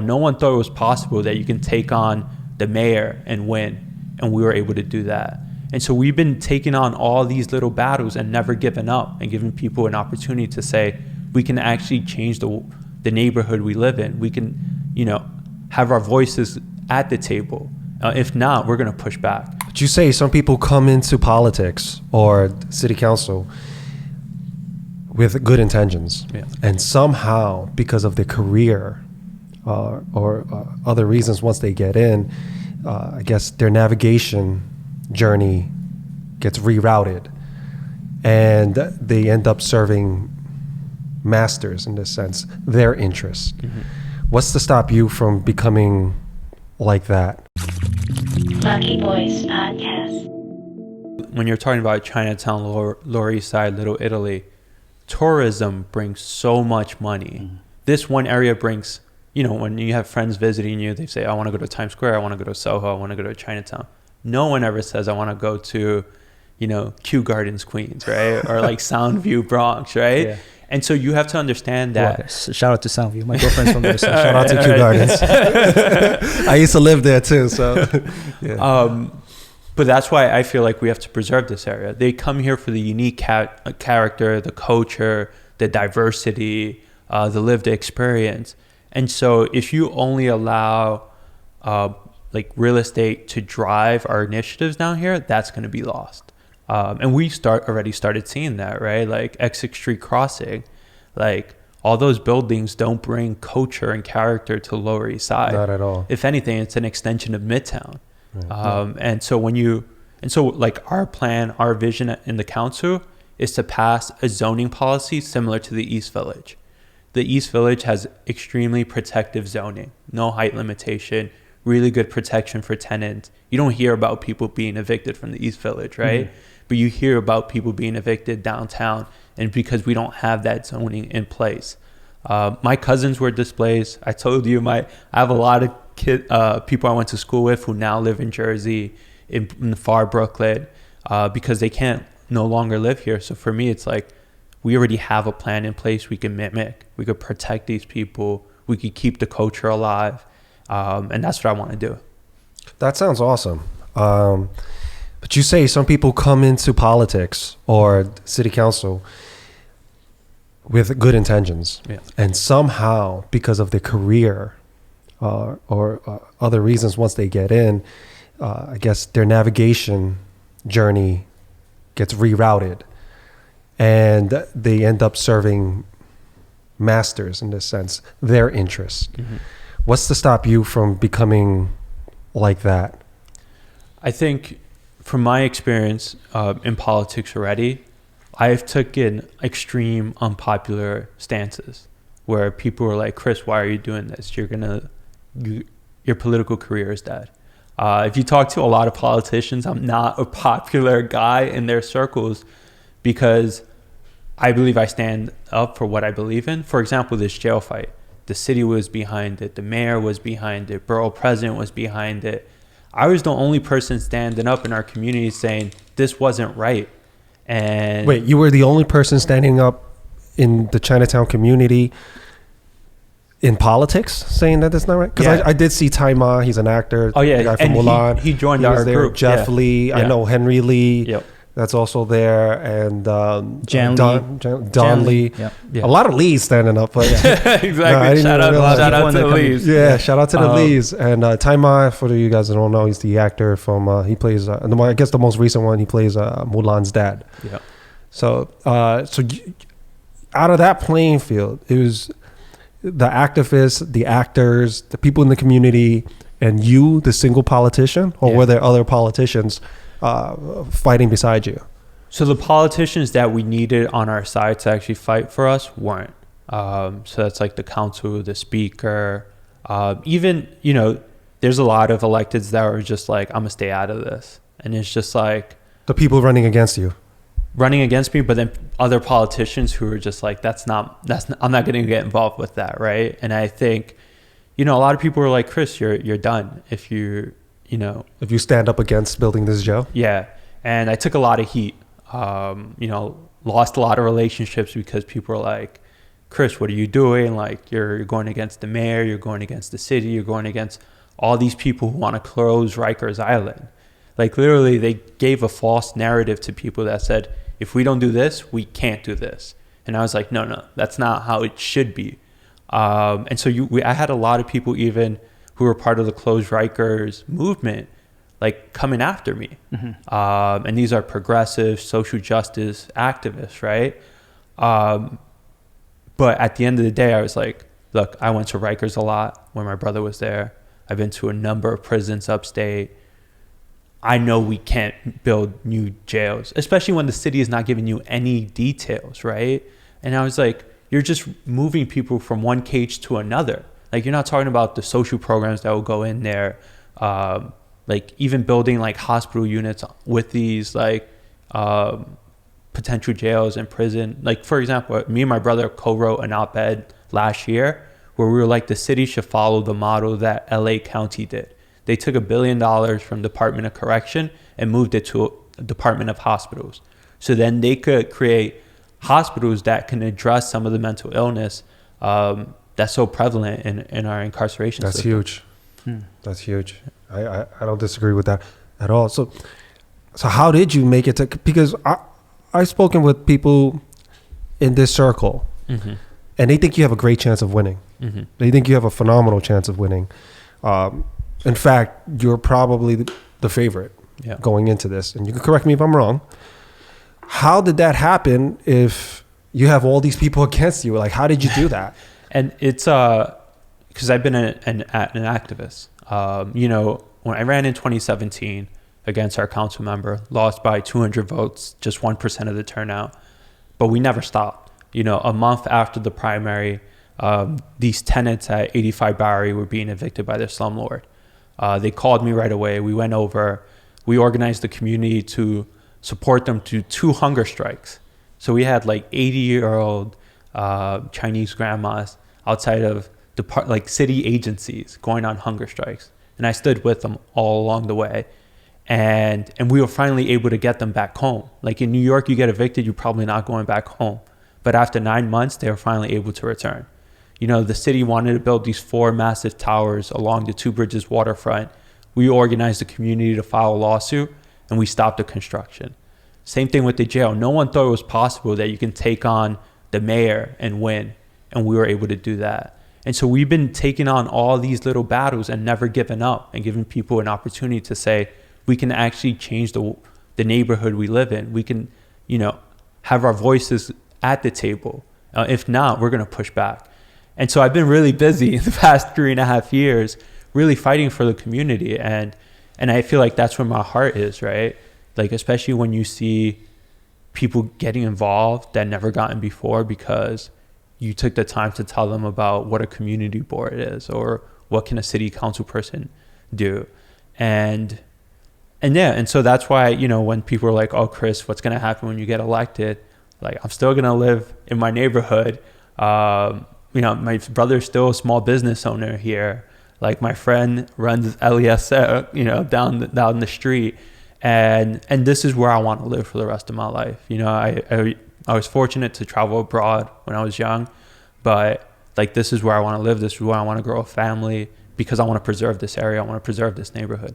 No one thought it was possible that you can take on the mayor and win, and we were able to do that. And so we've been taking on all these little battles and never giving up, and giving people an opportunity to say, we can actually change the neighborhood we live in. We can, have our voices at the table. If not, we're going to push back. But you say some people come into politics or city council with good intentions, and somehow, because of their career or other reasons, once they get in, I guess their navigation journey gets rerouted, and they end up serving masters, in this sense, their interests. Mm-hmm. What's to stop you from becoming like that? Lucky Boys Podcast. When you're talking about Chinatown, Lower East Side, Little Italy, tourism brings so much money. Mm-hmm. This one area brings, when you have friends visiting you, they say, I want to go to Times Square, I want to go to Soho, I want to go to Chinatown. No one ever says, I want to go to, Kew Gardens, Queens, right? Or like Soundview, Bronx, right? Yeah. And so you have to understand that. Well, shout out to Soundview. My girlfriend's from there. So shout out to Kew Gardens. I used to live there too. So, yeah. But that's why I feel like we have to preserve this area. They come here for the unique character, the culture, the diversity, the lived experience. And so if you only allow real estate to drive our initiatives down here, that's going to be lost. And we already started seeing that, right? Like Essex Street Crossing, like all those buildings don't bring culture and character to Lower East Side. Not at all. If anything, it's an extension of Midtown. Right. And so our plan, our vision in the council is to pass a zoning policy similar to the East Village. The East Village has extremely protective zoning, no height limitation, really good protection for tenants. You don't hear about people being evicted from the East Village, right? Mm-hmm. But you hear about people being evicted downtown, and because we don't have that zoning in place. My cousins were displaced. I told you, I have a lot of people I went to school with who now live in Jersey, in far Brooklyn, because they can't no longer live here. So for me, it's like we already have a plan in place we can mimic. We could protect these people. We could keep the culture alive. And that's what I want to do. That sounds awesome. But you say some people come into politics or city council with good intentions, and somehow, because of their career or other reasons, once they get in, I guess their navigation journey gets rerouted, and they end up serving masters, in this sense, their interests. Mm-hmm. What's to stop you from becoming like that? I think from my experience in politics already, I've taken extreme unpopular stances where people are like, Chris, why are you doing this? Your political career is dead. If you talk to a lot of politicians, I'm not a popular guy in their circles because I believe I stand up for what I believe in. For example, this jail fight. The city was behind it. The mayor was behind it. Borough president was behind it. I was the only person standing up in our community saying this wasn't right. And wait, you were the only person standing up in the Chinatown community in politics saying that that's not right? Because I did see Tai Ma. He's an actor. Oh, yeah. The guy from and Mulan. He joined he our was there. group. Jeff Lee. Yeah. I know Henry Lee. Yep. That's also there. And Don Lee. Yep. Yeah. A lot of Lees standing up. But Exactly. No, shout out to the Lees. Yeah, shout out to the Lees. And Tai Ma, for you guys that don't know, he's the actor from, he plays, I guess the most recent one, he plays Mulan's dad. Yeah. So out of that playing field, it was the activists, the actors, the people in the community, and you, the single politician, or were there other politicians fighting beside you? So the politicians that we needed on our side to actually fight for us weren't. So that's like the council, the speaker, even, there's a lot of electeds that are just like, I'm gonna stay out of this. And it's just like the people running against you. Running against me, but then other politicians who are just like, I'm not going to get involved with that, right? And I think, a lot of people are like, Chris, you're done if you stand up against building this jail. Yeah, and I took a lot of heat. Lost a lot of relationships because people are like, Chris, what are you doing? Like, you're going against the mayor, you're going against the city, you're going against all these people who want to close Rikers Island. Like, literally, they gave a false narrative to people that said, if we don't do this, we can't do this. And I was like, no, that's not how it should be. And so I had a lot of people even who were part of the Close Rikers movement, like, coming after me. Mm-hmm. And these are progressive social justice activists, right? But at the end of the day, I was like, look, I went to Rikers a lot when my brother was there. I've been to a number of prisons upstate. I know we can't build new jails, especially when the city is not giving you any details, right? And I was like, you're just moving people from one cage to another. Like, you're not talking about the social programs that will go in there, like even building like hospital units with these like potential jails and prison. Like, for example, me and my brother co-wrote an op-ed last year where we were like, the city should follow the model that LA County did. They took $1 billion from Department of Correction and moved it to Department of Hospitals. So then they could create hospitals that can address some of the mental illness that's so prevalent in our incarceration That's system. huge. That's huge. I don't disagree with that at all. So how did you make it to, because I've spoken with people in this circle, mm-hmm. and they think you have a great chance of winning. Mm-hmm. They think you have a phenomenal chance of winning. In fact, you're probably the favorite going into this. And you can correct me if I'm wrong. How did that happen if you have all these people against you? Like, how did you do that? And it's because I've been an activist. When I ran in 2017 against our council member, lost by 200 votes, just 1% of the turnout. But we never stopped. A month after the primary, these tenants at 85 Bowery were being evicted by their slumlord. They called me right away. We went over. We organized the community to support them to 2 hunger strikes. So we had like 80-year-old Chinese grandmas outside of city agencies going on hunger strikes. And I stood with them all along the way. And we were finally able to get them back home. Like, in New York, you get evicted, you're probably not going back home. But after 9 months, they were finally able to return. The city wanted to build these 4 massive towers along the Two Bridges waterfront. We organized the community to file a lawsuit, and we stopped the construction. Same thing with the jail. No one thought it was possible that you can take on the mayor and win, and we were able to do that. And so we've been taking on all these little battles and never giving up and giving people an opportunity to say, we can actually change the neighborhood we live in. We can, have our voices at the table. If not, we're going to push back. And so I've been really busy in the past 3.5 years, really fighting for the community. And I feel like that's where my heart is, right? Like, especially when you see people getting involved that never gotten before because you took the time to tell them about what a community board is or what can a city council person do. And so that's why, when people are like, oh, Chris, what's going to happen when you get elected? Like, I'm still going to live in my neighborhood. My brother's still a small business owner here. Like, my friend runs LES, down the street. And this is where I want to live for the rest of my life. I was fortunate to travel abroad when I was young, but like, this is where I want to live. This is where I want to grow a family because I want to preserve this area. I want to preserve this neighborhood.